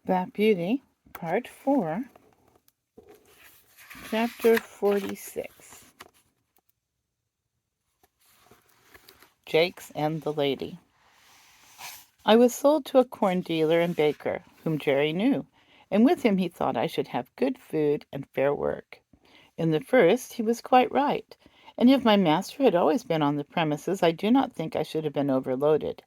Black Beauty, Part 4, Chapter 46. Jakes and the Lady. I was sold to a corn dealer and baker, whom Jerry knew, and with him he thought I should have good food and fair work. In the first he was quite right, and if my master had always been on the premises I do not think I should have been overloaded.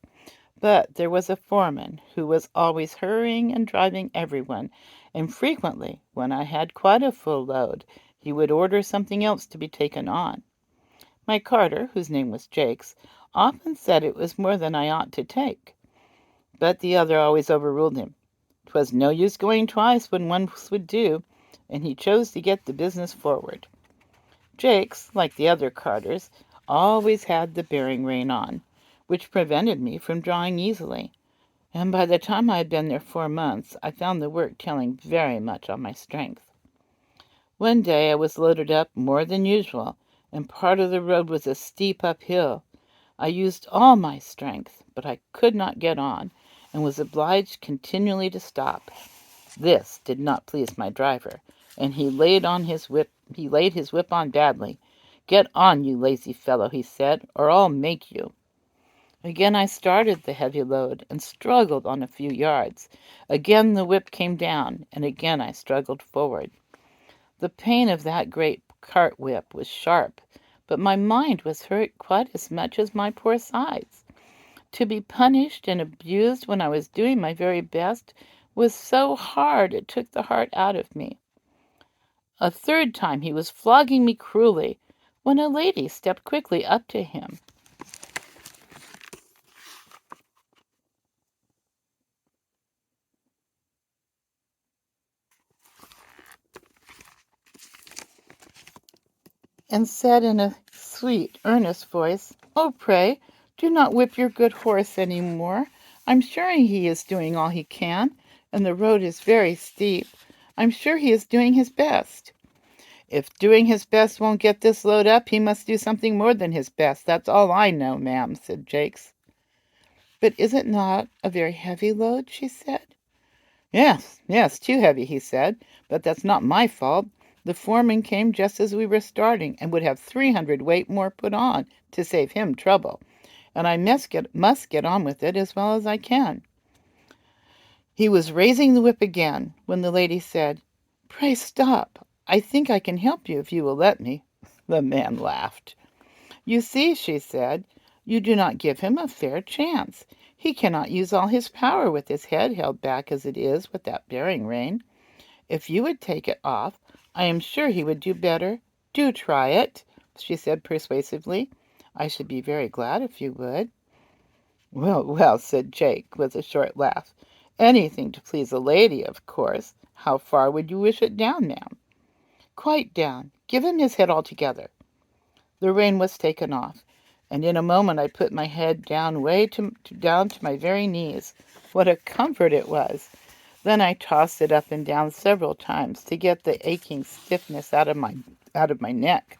But there was a foreman who was always hurrying and driving everyone, and frequently, when I had quite a full load, he would order something else to be taken on. My carter, whose name was Jakes, often said it was more than I ought to take, but the other always overruled him. 'Twas no use going twice when once would do, and he chose to get the business forward. Jakes, like the other carters, always had the bearing rein on, which prevented me from drawing easily, and by the time I had been there 4 months I found the work telling very much on my strength. One day I was loaded up more than usual, and part of the road was a steep uphill. I used all my strength, but I could not get on, and was obliged continually to stop. This did not please my driver, and he laid his whip on badly. "Get on, you lazy fellow," he said, "or I'll make you." Again I started the heavy load, and struggled on a few yards. Again the whip came down, and again I struggled forward. The pain of that great cart whip was sharp, but my mind was hurt quite as much as my poor sides. To be punished and abused when I was doing my very best was so hard it took the heart out of me. A third time he was flogging me cruelly, when a lady stepped quickly up to him and said in a sweet, earnest voice, "Oh, pray, do not whip your good horse any more. I'm sure he is doing all he can, and the road is very steep. I'm sure he is doing his best." "If doing his best won't get this load up, he must do something more than his best. That's all I know, ma'am," said Jakes. "But is it not a very heavy load?" she said. Yes, too heavy," he said, "but that's not my fault. The foreman came just as we were starting, and would have 300 weight more put on to save him trouble, and I must get on with it as well as I can." He was raising the whip again, when the lady said, "Pray stop. I think I can help you if you will let me." The man laughed. "You see," she said, "you do not give him a fair chance. He cannot use all his power with his head held back as it is with that bearing rein. If you would take it off, I am sure he would do better. Do try it," she said persuasively. "I should be very glad if you would." "Well, well," said Jake, with a short laugh. "Anything to please a lady, of course. How far would you wish it down, ma'am?" "Quite down. Give him his head altogether." The rein was taken off, and in a moment I put my head down down to my very knees. What a comfort it was! Then I tossed it up and down several times to get the aching stiffness out of my neck.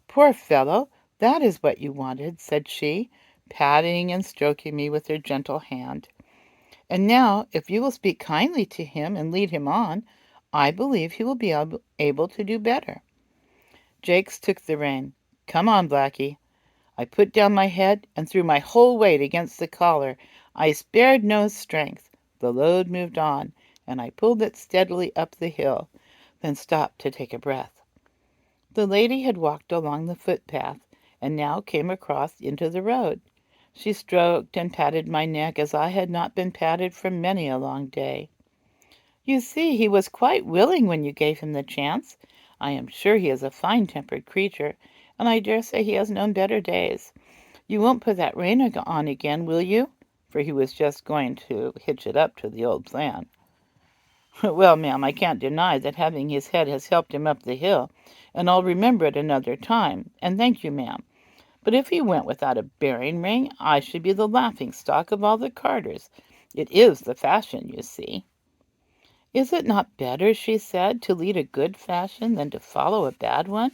"Poor fellow, that is what you wanted," said she, patting and stroking me with her gentle hand. "And now, if you will speak kindly to him and lead him on, I believe he will be able to do better." Jakes took the rein. "Come on, Blackie." I put down my head and threw my whole weight against the collar. I spared no strength. The load moved on, and I pulled it steadily up the hill, then stopped to take a breath. The lady had walked along the footpath, and now came across into the road. She stroked and patted my neck as I had not been patted for many a long day. "You see, he was quite willing when you gave him the chance. I am sure he is a fine-tempered creature, and I dare say he has known better days. You won't put that rein on again, will you?" For he was just going to hitch it up to the old plan. "Well, ma'am, I can't deny that having his head has helped him up the hill, and I'll remember it another time, and thank you, ma'am. But if he went without a bearing rein, I should be the laughing-stock of all the carters. It is the fashion, you see." "Is it not better," she said, "to lead a good fashion than to follow a bad one?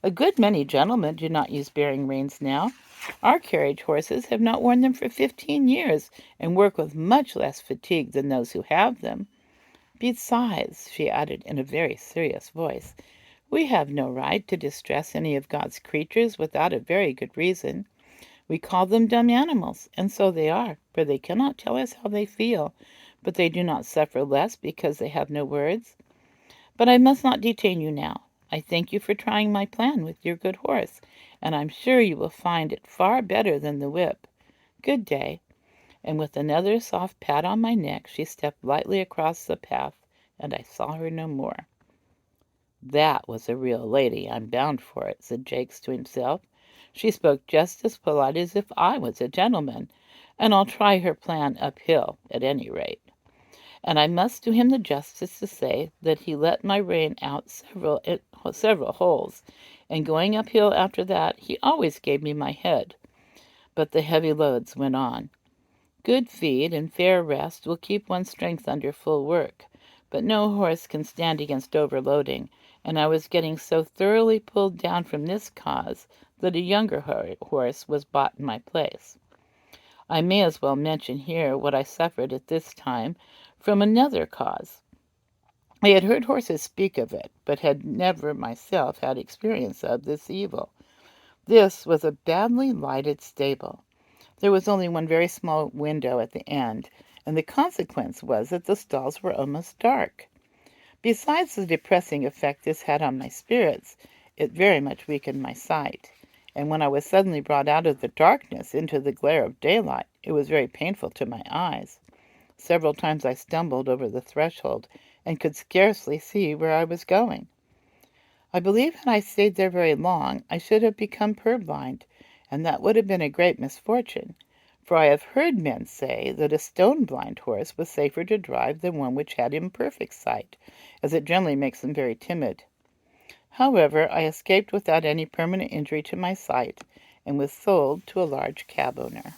A good many gentlemen do not use bearing reins now. Our carriage horses have not worn them for 15 years, and work with much less fatigue than those who have them. Besides," she added in a very serious voice, "we have no right to distress any of God's creatures without a very good reason. We call them dumb animals, and so they are, for they cannot tell us how they feel, but they do not suffer less because they have no words. But I must not detain you now. I thank you for trying my plan with your good horse, and I'm sure you will find it far better than the whip. Good day." And with another soft pat on my neck, she stepped lightly across the path, and I saw her no more. "That was a real lady, I'm bound for it," said Jakes to himself. "She spoke just as polite as if I was a gentleman, and I'll try her plan uphill, at any rate." And I must do him the justice to say that he let my rein out several holes, and going uphill after that, he always gave me my head. But the heavy loads went on. Good feed and fair rest will keep one's strength under full work, but no horse can stand against overloading, and I was getting so thoroughly pulled down from this cause that a younger horse was bought in my place. I may as well mention here what I suffered at this time from another cause. I had heard horses speak of it, but had never myself had experience of this evil. This was a badly lighted stable. There was only one very small window at the end, and the consequence was that the stalls were almost dark. Besides the depressing effect this had on my spirits, it very much weakened my sight, and when I was suddenly brought out of the darkness into the glare of daylight, it was very painful to my eyes. Several times I stumbled over the threshold, and could scarcely see where I was going. I believe had I stayed there very long, I should have become purblind, and that would have been a great misfortune, for I have heard men say that a stone-blind horse was safer to drive than one which had imperfect sight, as it generally makes them very timid. However, I escaped without any permanent injury to my sight, and was sold to a large cab owner.